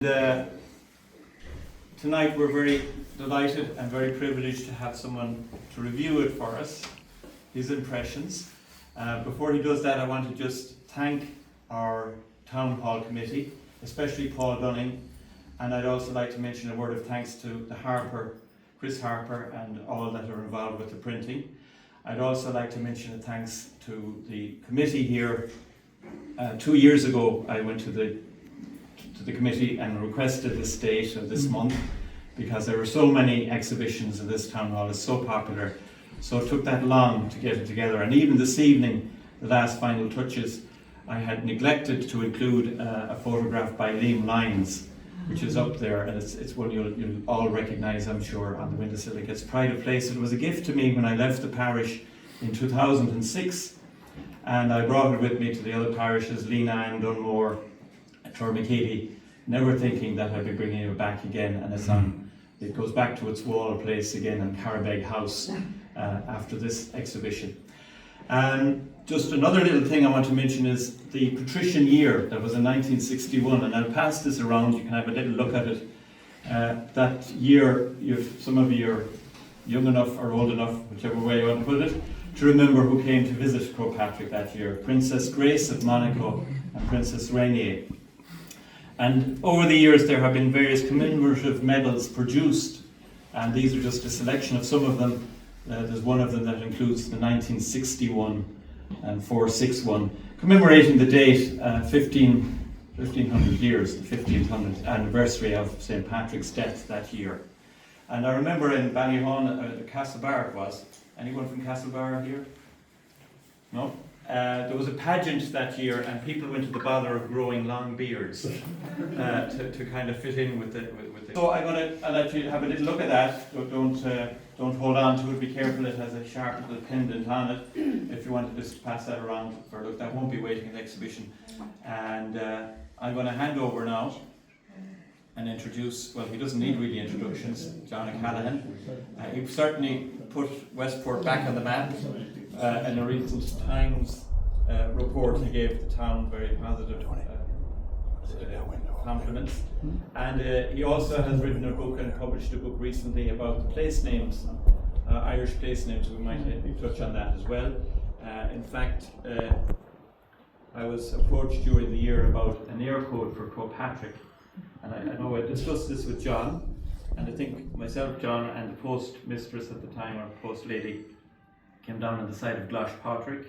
Tonight we're very delighted and very privileged to have someone to review it for us, his impressions. Before he does that, I want to just thank our Town Hall Committee, especially Paul Dunning, and I'd also like to mention a word of thanks to the Chris Harper and all that are involved with the printing. I'd also like to mention a thanks to the committee here. 2 years ago I went to the committee and requested this date of this month because there were so many exhibitions in this town hall. It's so popular, so it took that long to get it together. And even this evening, the last final touches, I had neglected to include a photograph by Liam Lyons, which is up there, and it's one you'll all recognise, I'm sure, on the windowsill. It gets pride of place. It was a gift to me when I left the parish in 2006, and I brought it with me to the other parishes, Leenane, Dunmore, Tormakeady, never thinking that I'd be bringing it back again, and it goes back to its wall place again in Carabeg House after this exhibition. And just another little thing I want to mention is the patrician year that was in 1961, and I'll pass this around, you can have a little look at it. That year, some of you are young enough or old enough, whichever way you want to put it, to remember who came to visit Croagh Patrick that year: Princess Grace of Monaco and Princess Rainier. And over the years there have been various commemorative medals produced, and these are just a selection of some of them. There's one of them that includes the 1961 and 461, commemorating the date 1500 years, the 1500th anniversary of St. Patrick's death that year. And I remember in Ballyhon, Castlebar it was. Anyone from Castlebar here? No? There was a pageant that year, and people went to the bother of growing long beards to kind of fit in with it. So I'll let you have a little look at that. Don't hold on to it. Be careful; it has a sharp little pendant on it. If you want to just pass that around for a look, that won't be waiting in the exhibition. And I'm going to hand over now and introduce. Well, he doesn't need really introductions. John Callaghan. He certainly put Westport back on the map. In a recent Times report, he gave the town very positive compliments. And he also has written a book and published a book recently about the place names, Irish place names. We might touch on that as well. In fact, I was approached during the year about an air code for Croagh Patrick, and I know I discussed this with John, and I think myself, John, and the post mistress at the time, or post lady, came down on the side of Glosh Patrick,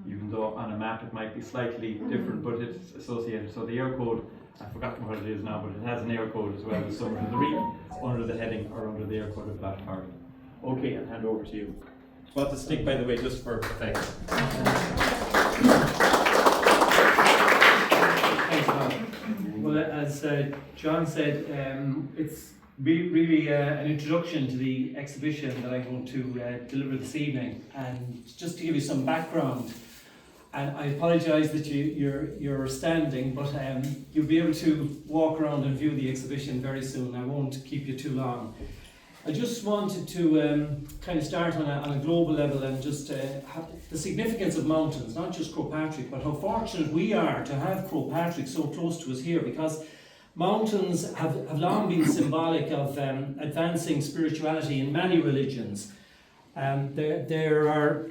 even though on a map it might be slightly different, but it's associated. So the air code, I've forgotten what it is now, but it has an air code as well, so under the heading or under the air code of Glosh Patrick. Okay, I'll hand over to you. Bought the stick, by the way, just for effect. Thanks, John. Well, as John said, it's really an introduction to the exhibition that I'm going to deliver this evening, and just to give you some background. And I apologise that you're standing, but you'll be able to walk around and view the exhibition very soon. I won't keep you too long. I just wanted to kind of start on a global level and just have the significance of mountains, not just Croagh Patrick, but how fortunate we are to have Croagh Patrick so close to us here, because mountains have long been symbolic of advancing spirituality in many religions. There are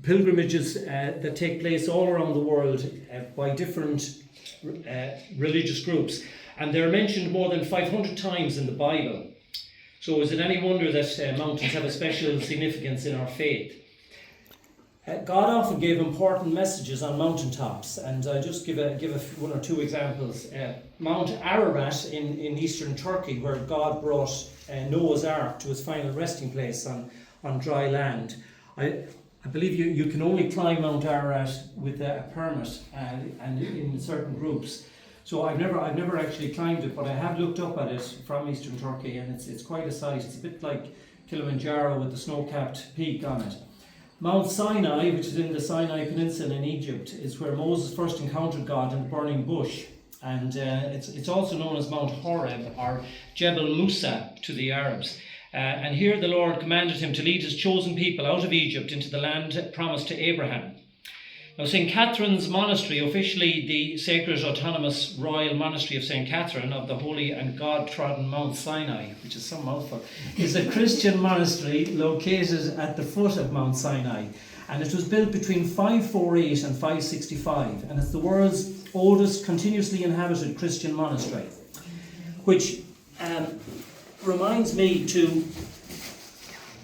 pilgrimages that take place all around the world by different religious groups, and they're mentioned more than 500 times in the Bible. So is it any wonder that mountains have a special significance in our faith? God often gave important messages on mountaintops, and I'll just give one or two examples. Mount Ararat in eastern Turkey, where God brought Noah's Ark to its final resting place on dry land. I believe you can only climb Mount Ararat with a permit and in certain groups. So I've never actually climbed it, but I have looked up at it from eastern Turkey, and it's quite a sight. It's a bit like Kilimanjaro with the snow-capped peak on it. Mount Sinai, which is in the Sinai Peninsula in Egypt, is where Moses first encountered God in the burning bush. And it's also known as Mount Horeb, or Jebel Musa to the Arabs. And here the Lord commanded him to lead his chosen people out of Egypt into the land promised to Abraham. Now, St. Catherine's Monastery, officially the Sacred Autonomous Royal Monastery of St. Catherine of the Holy and God-trodden Mount Sinai, which is some mouthful, is a Christian monastery located at the foot of Mount Sinai. And it was built between 548 and 565, and it's the world's oldest continuously inhabited Christian monastery, which reminds me to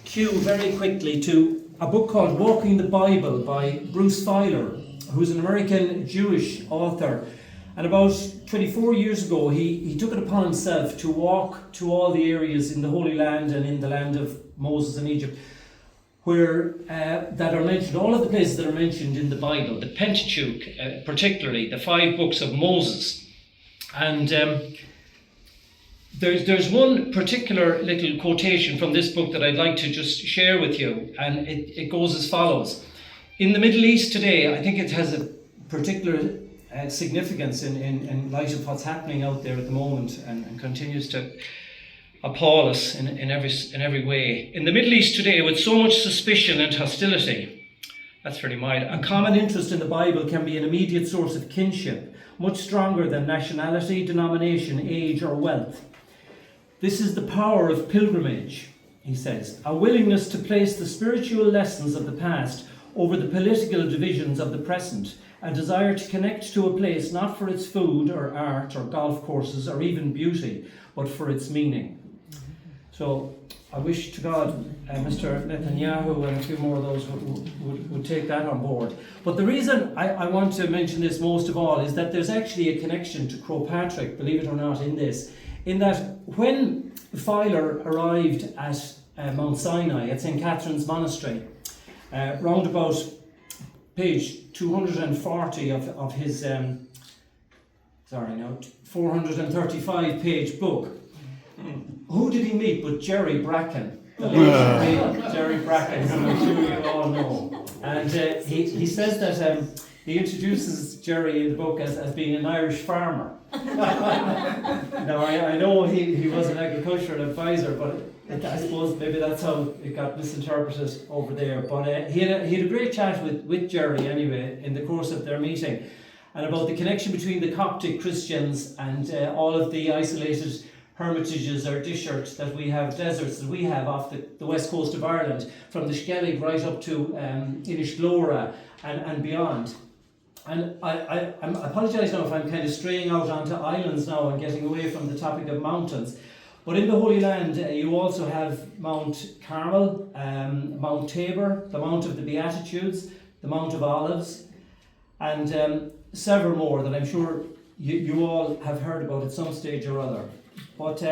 cue very quickly to a book called Walking the Bible by Bruce Feiler, who's an American Jewish author. And about 24 years ago, he took it upon himself to walk to all the areas in the Holy Land and in the land of Moses and Egypt, where that are mentioned, all of the places that are mentioned in the Bible, the Pentateuch, particularly the 5 books of Moses. And there's one particular little quotation from this book that I'd like to just share with you, and it goes as follows. In the Middle East today, I think it has a particular significance in light of what's happening out there at the moment, and continues to appall us in every way. In the Middle East today, with so much suspicion and hostility, that's very mild, a common interest in the Bible can be an immediate source of kinship, much stronger than nationality, denomination, age or wealth. This is the power of pilgrimage, he says, a willingness to place the spiritual lessons of the past over the political divisions of the present, a desire to connect to a place not for its food or art or golf courses or even beauty, but for its meaning. So I wish to God Mr. Netanyahu and a few more of those would take that on board. But the reason I want to mention this most of all is that there's actually a connection to Croagh, believe it or not, in this. In that when Feiler arrived at Mount Sinai, at St. Catherine's Monastery, round about page 240 of his 435 page book, who did he meet but Jerry Bracken? The late Jerry Bracken, who I'm sure you all know. And he says that he introduces Jerry in the book as being an Irish farmer. Now I know he was an agricultural advisor, but I suppose maybe that's how it got misinterpreted over there. But he had a great chat with Jerry anyway in the course of their meeting, and about the connection between the Coptic Christians and all of the isolated hermitages or disherts that we have, deserts that we have off the west coast of Ireland, from the Skellig right up to Inishglora and beyond. And I apologise now if I'm kind of straying out onto islands now and getting away from the topic of mountains. But in the Holy Land, you also have Mount Carmel, Mount Tabor, the Mount of the Beatitudes, the Mount of Olives, and several more that I'm sure you all have heard about at some stage or other. But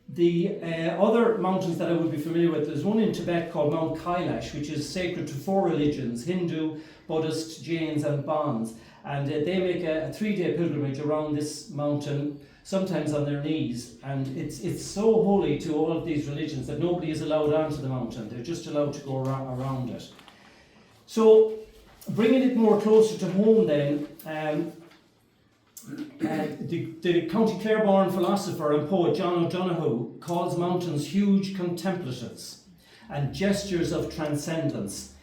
the other mountains that I would be familiar with, there's one in Tibet called Mount Kailash, which is sacred to 4 religions, Hindu, Buddhist, Jains and Bons. And they make a 3-day pilgrimage around this mountain, sometimes on their knees. And it's so holy to all of these religions that nobody is allowed onto the mountain. They're just allowed to go around it. So, bringing it more closer to home then, the County Clareborne philosopher and poet John O'Donoghue calls mountains huge contemplatives and gestures of transcendence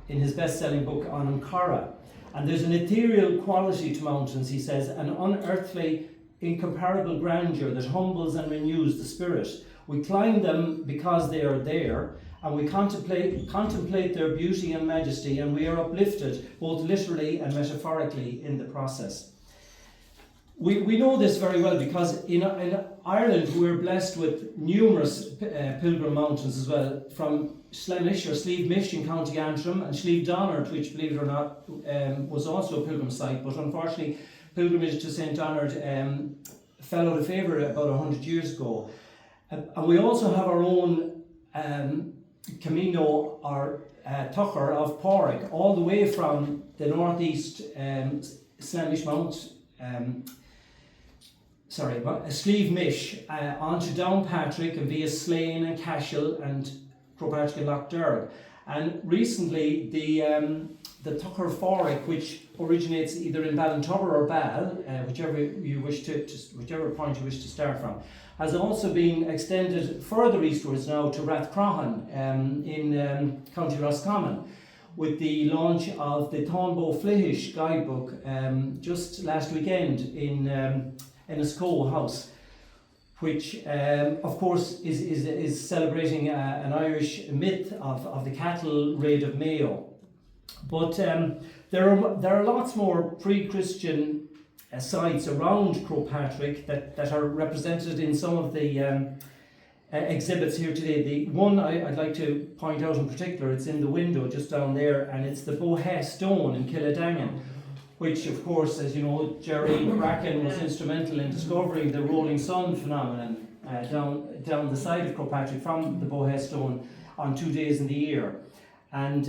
in his best-selling book on Croagh. And there's an ethereal quality to mountains, he says, an unearthly, incomparable grandeur that humbles and renews the spirit. We climb them because they are there, and we contemplate their beauty and majesty, and we are uplifted both literally and metaphorically in the process. We know this very well because in Ireland we're blessed with numerous pilgrim mountains as well, from Slemish or Slieve Mish in County Antrim, and Slieve Donard, which, believe it or not, was also a pilgrim site, but unfortunately pilgrimage to St. Donard fell out of favour about 100 years ago. And we also have our own Camino or Tucker of Porrick, all the way from the northeast Slemish Mount, Slieve Mish, onto Downpatrick and via Slane and Cashel and Croagh and Lough. And recently the Tucker Forrick, which originates either in Ballintubber or Ball, whichever point you wish to start from, has also been extended further eastwards now to Rathcroghan in County Roscommon, with the launch of the Thornbow Flehish guidebook just last weekend in Ennisco House, which of course is celebrating an Irish myth of the cattle raid of Mayo. But there are lots more pre-Christian sites around Croagh that are represented in some of the exhibits here today. The one I'd like to point out in particular, it's in the window just down there, and it's the Bohe Stone in Callaghan, which of course, as you know, Jerry Bracken was instrumental in discovering the rolling sun phenomenon down the side of Croagh from the Bohe Stone on 2 days in the year. And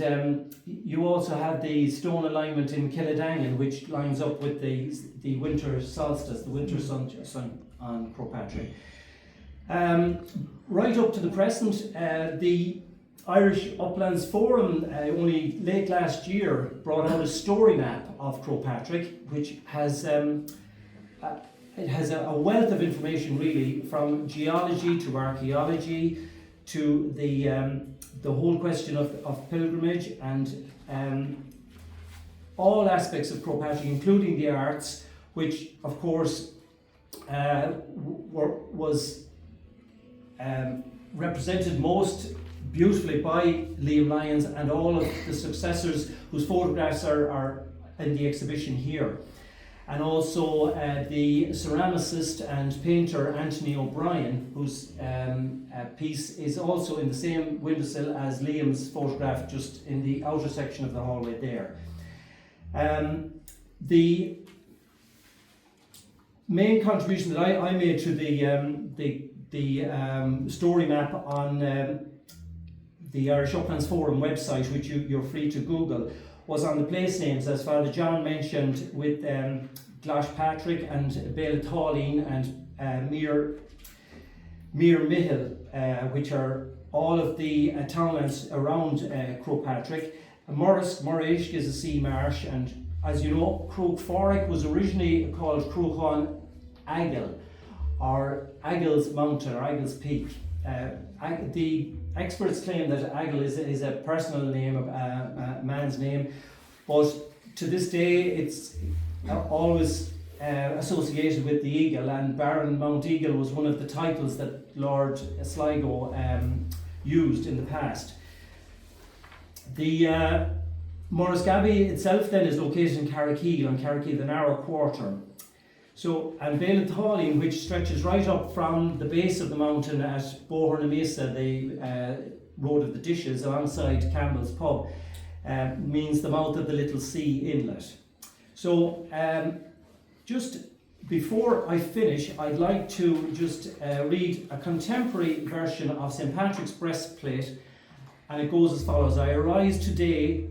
you also have the stone alignment in Callaghan, which lines up with the winter solstice, the winter sun on Croagh. Right up to the present, the Irish Uplands Forum only late last year brought out a story map of Croagh, which has it has a wealth of information, really, from geology to archaeology to the whole question of pilgrimage and all aspects of Croagh, including the arts, which of course was represented most beautifully by Liam Lyons and all of the successors whose photographs are in the exhibition here. And also the ceramicist and painter Anthony O'Brien, whose piece is also in the same windowsill as Liam's photograph, just in the outer section of the hallway there. The main contribution that I made to the story map on the Irish Uplands Forum website, which you're free to Google, was on the place names, as Father John mentioned, with Glashpatrick and Bealtaline and Mere Mihill, which are all of the townlands around Croagh. Moreish is a sea marsh, and as you know, Croagh was originally called Croagh Agil, or Agil's Mountain, or Agil's Peak. The experts claim that Agil is a personal name, a man's name, but to this day it's always associated with the eagle, and Baron Mount Eagle was one of the titles that Lord Sligo used in the past. The Morrisgabby itself then is located in Carrickeel, on Carrickeel, the narrow quarter. So, and Bealtaline, which stretches right up from the base of the mountain at Bohern Mesa, the Road of the Dishes, alongside Campbell's Pub, means the mouth of the Little Sea Inlet. So, just before I finish, I'd like to just read a contemporary version of St. Patrick's breastplate, and it goes as follows: I arise today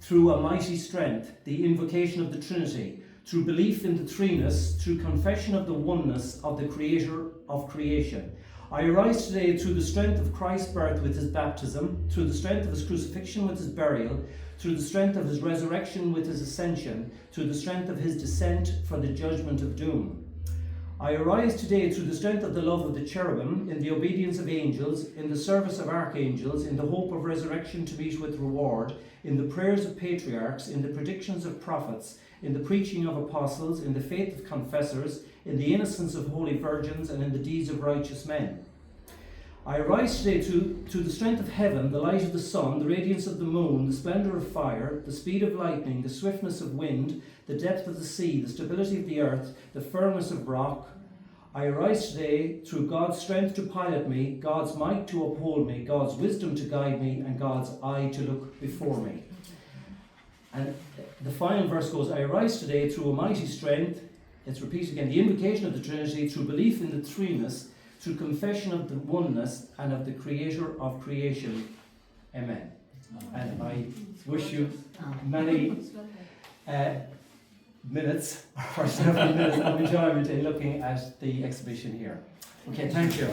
through a mighty strength, the invocation of the Trinity, through belief in the threeness, through confession of the oneness of the Creator of creation. I arise today through the strength of Christ's birth with his baptism, through the strength of his crucifixion with his burial, through the strength of his resurrection with his ascension, through the strength of his descent for the judgment of doom. I arise today through the strength of the love of the cherubim, in the obedience of angels, in the service of archangels, in the hope of resurrection to meet with reward, in the prayers of patriarchs, in the predictions of prophets, in the preaching of apostles, in the faith of confessors, in the innocence of holy virgins, and in the deeds of righteous men. I arise today to the strength of heaven, the light of the sun, the radiance of the moon, the splendour of fire, the speed of lightning, the swiftness of wind, the depth of the sea, the stability of the earth, the firmness of rock. I arise today through God's strength to pilot me, God's might to uphold me, God's wisdom to guide me, and God's eye to look before me. And the final verse goes, I arise today through a mighty strength, let's repeat again, the invocation of the Trinity, through belief in the threeness, through confession of the oneness and of the Creator of creation. Amen. And I wish you many minutes, or several minutes of enjoyment in looking at the exhibition here. Okay, thank you.